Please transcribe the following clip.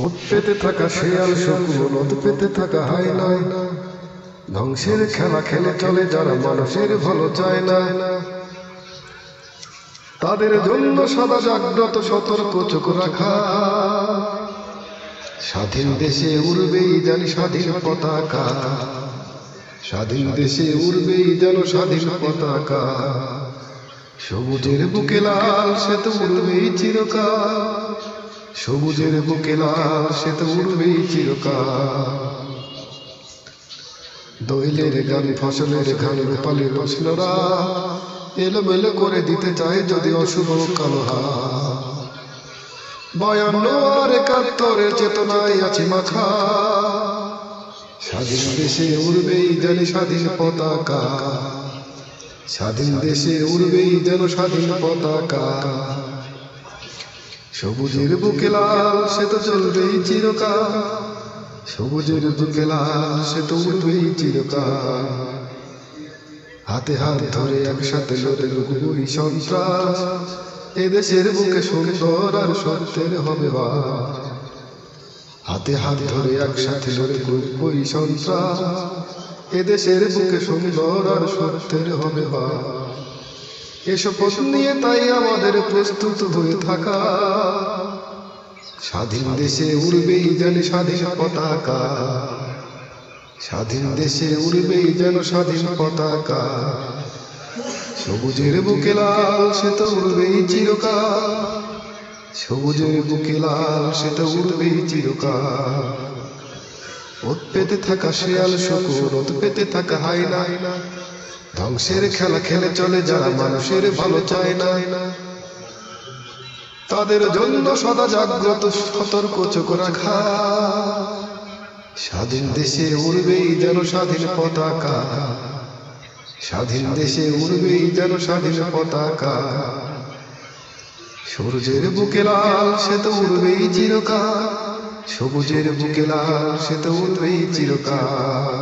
ওত পেতে থাকা শেয়াল শকুন, ওত পেতে থাকা হায়না, ধ্বংসের খেলা খেলে চলে যারা মানুষের ভালো চায় না। তাদের জন্য সদা জাগ্রত সতর্ক চোখ রাখা। স্বাধীন দেশে উড়বেই জানি স্বাধীন পতাকা, স্বাধীন দেশে উড়বেই যেন স্বাধীন পতাকা। সবুজের বুকে লাল সে তো উড়বেই চিরকাল, সবুজের বুকে লাল সে তো উড়বেই চিরকাল। দইলের গান ফসলের ঘান রূপালী রোশনরা এলোমেলো করে দিতে চায় যদি অশুভ কালো হাত। 52 আর 71 চেতনায় আছি মাখা। স্বাধীন দেশে উড়বেই যেন স্বাধীন পতাকা, স্বাধীন দেশে উড়বেই যেন স্বাধীন পতাকা। সবুজের বুকে লাল সে তো চলবেই চিরকাল, সবুজের বুকে লাল সে তো উড়বেই চিরকাল। হাতে হাত ধরে একসাথে লড়ে লুকবই সন্ত্রাস, এদেশের বুকে সুন্দর আর সত্যের হবে বাস। হাতে হাত ধরে একসাথে লড়ে লুকবই সন্ত্রাস, এদেশের বুকে সুন্দর আর সত্যের হবে বাস। এসব প্রশ্ন নিয়ে তাই আমাদের প্রস্তুত হয়ে থাকা। স্বাধীন দেশে উড়বেই যেন স্বাধীন পতাকা, স্বাধীন দেশে উড়বেই যেন স্বাধীন পতাকা। সবুজের বুকে লাল সে তো উড়বেই চিরকাল, সবুজের বুকে লাল সে তো উড়বেই চিরকাল। ওত পেতে থাকা শেয়াল শকুন, ওত পেতে থাকা হায়না, ধ্বংসের খেলা খেলে চলে যারা মানুষের ভালো চায় না। তাদের জন্য সদা জাগ্রত সতর্ক চোখ রাখা। স্বাধীন দেশে উড়বেই যেন স্বাধীন পতাকা, স্বাধীন দেশে উড়বেই যেন স্বাধীন পতাকা। সূর্যের বুকে লাল সে তো উড়বেই চিরকাল, সবুজের বুকে লাল সে তো উড়বেই চিরকাল।